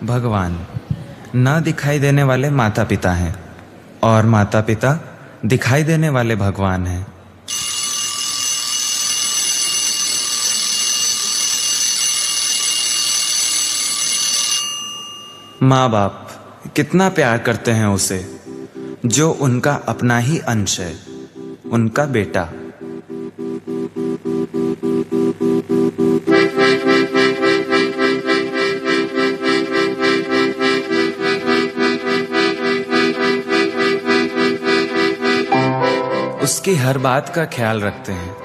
भगवान न दिखाई देने वाले माता पिता हैं और माता पिता दिखाई देने वाले भगवान हैं। माँ बाप कितना प्यार करते हैं उसे, जो उनका अपना ही अंश है, उनका बेटा। उसकी हर बात का ख्याल रखते हैं,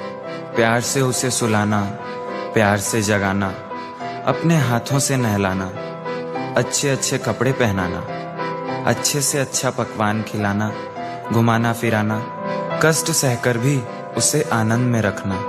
प्यार से उसे सुलाना, प्यार से जगाना, अपने हाथों से नहलाना, अच्छे अच्छे कपड़े पहनाना, अच्छे से अच्छा पकवान खिलाना, घुमाना फिराना, कष्ट सहकर भी उसे आनंद में रखना।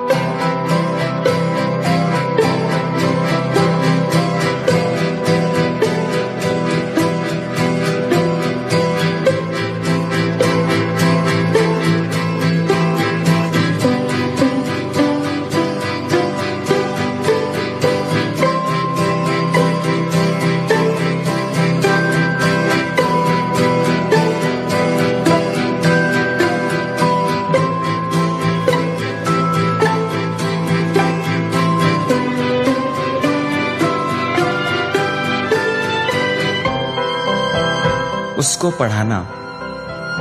उसको पढ़ाना,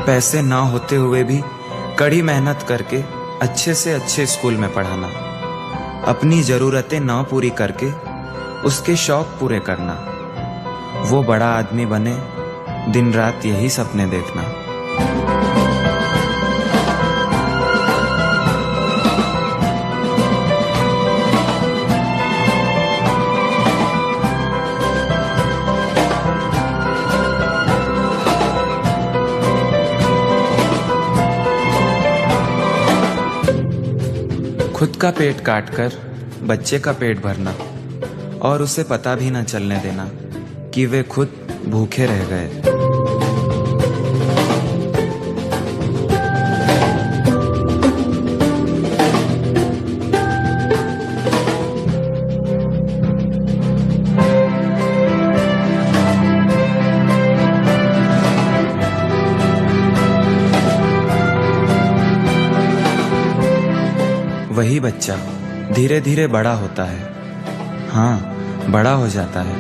पैसे ना होते हुए भी कड़ी मेहनत करके अच्छे से अच्छे स्कूल में पढ़ाना, अपनी ज़रूरतें ना पूरी करके उसके शौक पूरे करना, वो बड़ा आदमी बने, दिन रात यही सपने देखना। खुद का पेट काटकर बच्चे का पेट भरना और उसे पता भी न चलने देना कि वे खुद भूखे रह गए। वही बच्चा धीरे धीरे बड़ा होता है, हाँ, बड़ा हो जाता है।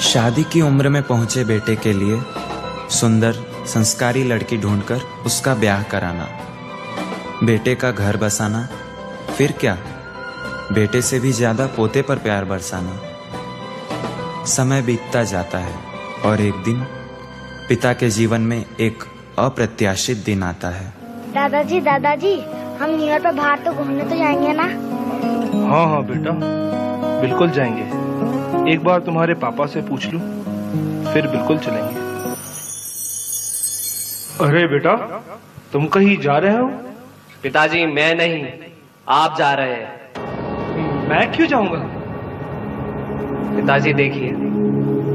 शादी की उम्र में पहुंचे बेटे के लिए सुंदर संस्कारी लड़की ढूंढकर उसका ब्याह कराना, बेटे का घर बसाना, फिर क्या, बेटे से भी ज्यादा पोते पर प्यार बरसाना। समय बीतता जाता है और एक दिन पिता के जीवन में एक अप्रत्याशित दिन आता है। दादाजी, हम न्यू ईयर पर बाहर तो घूमने तो जाएंगे ना? हाँ हाँ बेटा, बिल्कुल जाएंगे। एक बार तुम्हारे पापा से पूछ लूं, फिर बिल्कुल चलेंगे। अरे बेटा, तुम कहीं जा रहे हो? पिताजी, मैं नहीं, आप जा रहे हैं। मैं क्यों जाऊंगा? पिताजी देखिए,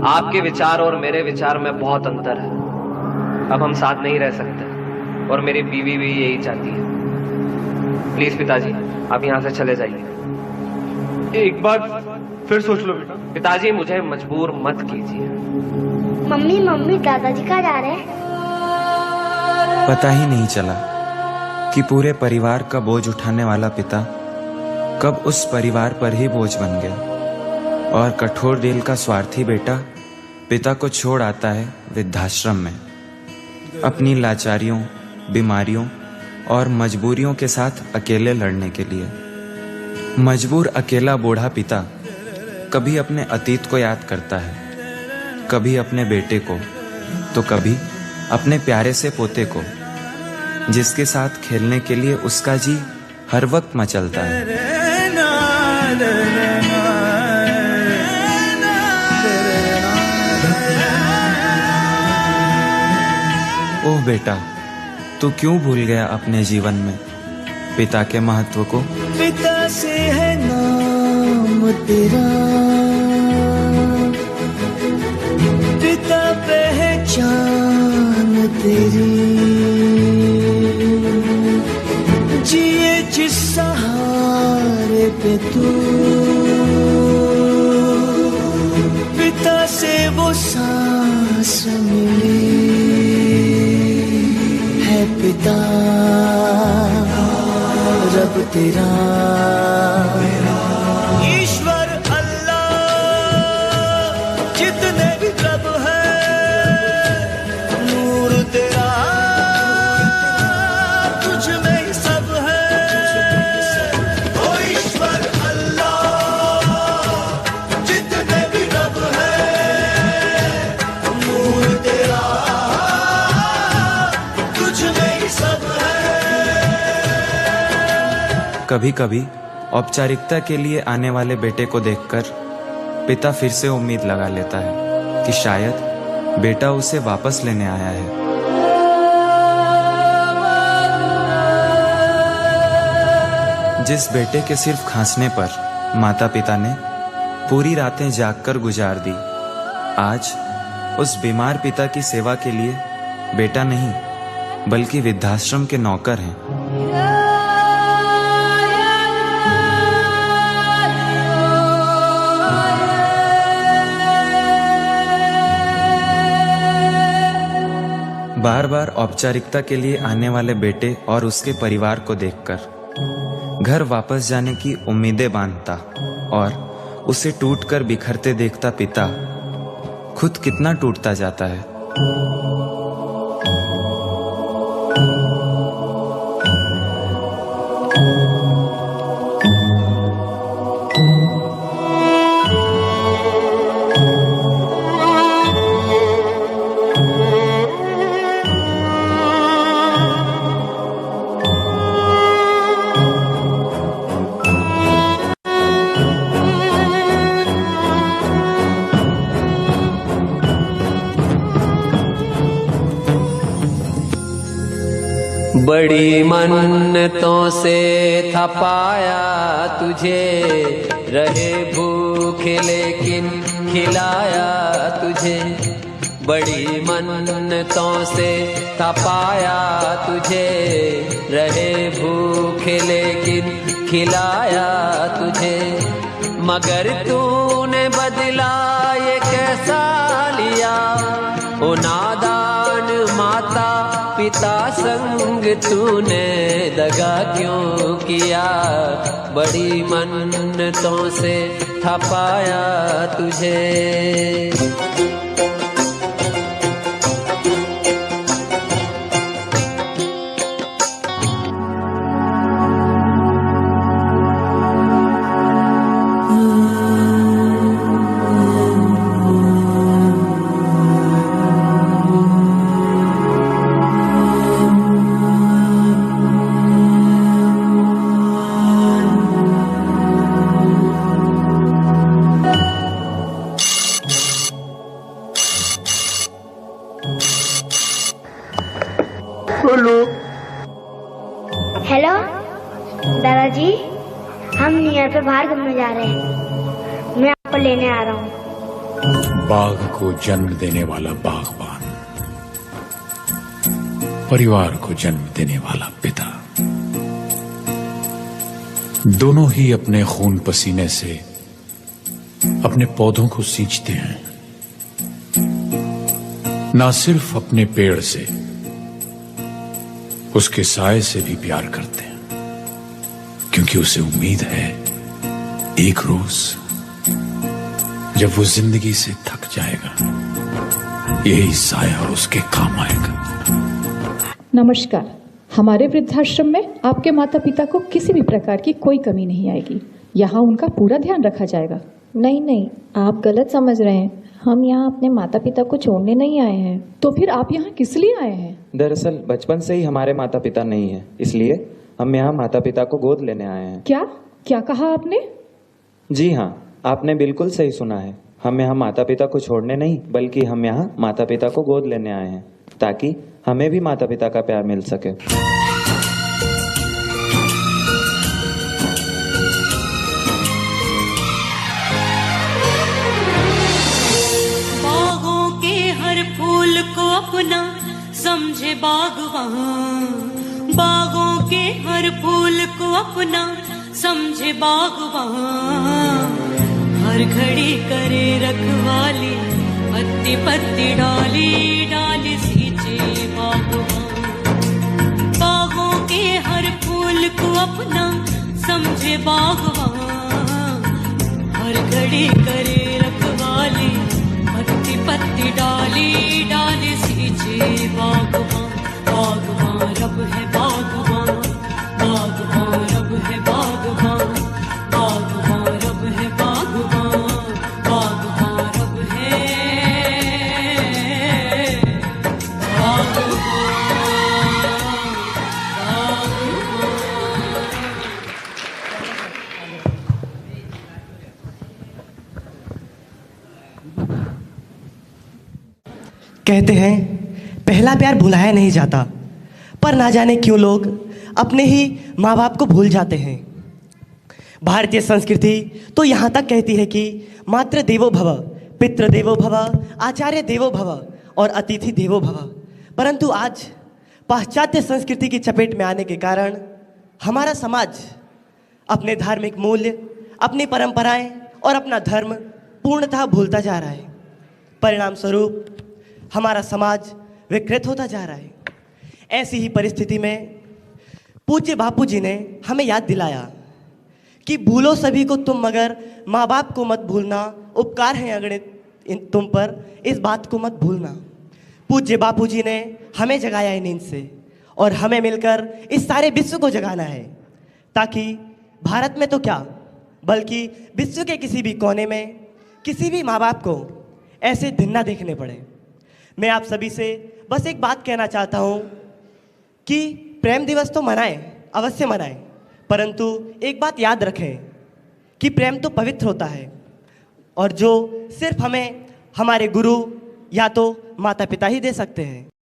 आपके विचार और मेरे विचार में बहुत अंतर है। अब हम साथ नहीं रह सकते और मेरी बीवी भी यही चाहती है। प्लीज पिताजी, आप यहाँ से चले जाइए। एक बार फिर सोच लो बेटा। पिताजी, मुझे मजबूर मत कीजिए। मम्मी, दादाजी कहाँ जा रहे हैं? पता ही नहीं चला कि पूरे परिवार का बोझ उठाने वाला पिता कब उस परिवार पर ही बोझ बन गया और कठोर दिल का स्वार्थी बेटा पिता को छोड़ आता है वृद्धाश्रम में, अपनी लाचारियों, बीमारियों और मजबूरियों के साथ अकेले लड़ने के लिए। मजबूर अकेला बूढ़ा पिता कभी अपने अतीत को याद करता है, कभी अपने बेटे को, तो कभी अपने प्यारे से पोते को, जिसके साथ खेलने के लिए उसका जी हर वक्त मचलता है। ओह बेटा, तू क्यों भूल गया अपने जीवन में पिता के महत्व को? पिता से है नाम तेरा, पिता पे है तेरी, जिए जिस सहारे पे तू, पिता से वो सांस मिली है पिता रब तेरा, ईश्वर अल्लाह जितने भी रब है, नूर तेरा तुझ में ही सब है। ओ ईश्वर अल्लाह जितने भी रब है, नूर तेरा तुझ में ही सब है। कभी कभी औपचारिकता के लिए आने वाले बेटे को देखकर पिता फिर से उम्मीद लगा लेता है कि शायद बेटा उसे वापस लेने आया है। जिस बेटे के सिर्फ खांसने पर माता पिता ने पूरी रातें जागकर गुजार दी, आज उस बीमार पिता की सेवा के लिए बेटा नहीं बल्कि वृद्धाश्रम के नौकर हैं। बार बार औपचारिकता के लिए आने वाले बेटे और उसके परिवार को देखकर घर वापस जाने की उम्मीदें बांधता और उसे टूटकर बिखरते देखता पिता खुद कितना टूटता जाता है। बड़ी मन्नतों से था पाया तुझे, रहे भूखे लेकिन खिलाया तुझे। बड़ी मन्नतों से था पाया तुझे, रहे भूखे लेकिन खिलाया तुझे। मगर तूने बदला ये कैसा लिया, ओ नादान माता पिता संग तूने दगा क्यों किया। बड़ी मन्नतों से था पाया तुझे। हेलो दादाजी, हम न्यू ईयर पे बाहर घूमने जा रहे हैं। मैं आपको लेने आ रहा हूँ। बाघ को जन्म देने वाला बागबान, परिवार को जन्म देने वाला पिता, दोनों ही अपने खून पसीने से अपने पौधों को सींचते हैं। ना सिर्फ अपने पेड़ से, उसके साए से भी प्यार करते हैं, क्योंकि उसे उम्मीद है एक रोज जब वो जिंदगी से थक जाएगा, यही साया उसके काम आएगा। नमस्कार। हमारे वृद्धाश्रम में आपके माता पिता को किसी भी प्रकार की कोई कमी नहीं आएगी। यहाँ उनका पूरा ध्यान रखा जाएगा। नहीं नहीं, आप गलत समझ रहे हैं। हम यहाँ अपने माता पिता को छोड़ने नहीं आए हैं। तो फिर आप यहाँ किस लिए आए हैं? दरअसल बचपन से ही हमारे माता पिता नहीं है, इसलिए हम यहाँ माता पिता को गोद लेने आए हैं। क्या क्या कहा आपने? जी हाँ, आपने बिल्कुल सही सुना है। हम यहाँ माता पिता को छोड़ने नहीं बल्कि हम यहाँ माता पिता को गोद लेने आए हैं, ताकि हमें भी माता पिता का प्यार मिल सके। बागों के हर फूल को अपना समझे बागवान, बागों के हर फूल को अपना समझे बागवान, हर घड़ी करे रखवाली, पत्ती पत्ती डाली डाली सींचे बागवान, बागों के हर फूल को अपना समझे बागवान, हर घड़ी करे रखवाली, पत्ती पत्ती डाली डाली सींचे बागवान, बागवान रब है बागवान, बागवान रब है बागवान, बागवान रब है बागवान, बागवान रब है बागवान, कहते हैं पहला प्यार भुलाया नहीं जाता, पर ना जाने क्यों लोग अपने ही माँ बाप को भूल जाते हैं। भारतीय संस्कृति तो यहाँ तक कहती है कि मातृ देवो भव, पितृ देवो भव, आचार्य देवो भव और अतिथि देवो भव। परंतु आज पाश्चात्य संस्कृति की चपेट में आने के कारण हमारा समाज अपने धार्मिक मूल्य, अपनी परंपराएं और अपना धर्म पूर्णतः भूलता जा रहा है। परिणाम स्वरूप हमारा समाज विकृत होता जा रहा है। ऐसी ही परिस्थिति में पूज्य बापू जी ने हमें याद दिलाया कि भूलो सभी को तुम मगर माँ बाप को मत भूलना, उपकार है अगणित तुम पर, इस बात को मत भूलना। पूज्य बापू जी ने हमें जगाया है नींद से और हमें मिलकर इस सारे विश्व को जगाना है, ताकि भारत में तो क्या बल्कि विश्व के किसी भी कोने में किसी भी माँ बाप को ऐसे दिन ना देखने पड़े। मैं आप सभी से बस एक बात कहना चाहता हूँ कि प्रेम दिवस तो मनाएं, अवश्य मनाएं, परंतु एक बात याद रखें कि प्रेम तो पवित्र होता है और जो सिर्फ हमें हमारे गुरु या तो माता पिता ही दे सकते हैं।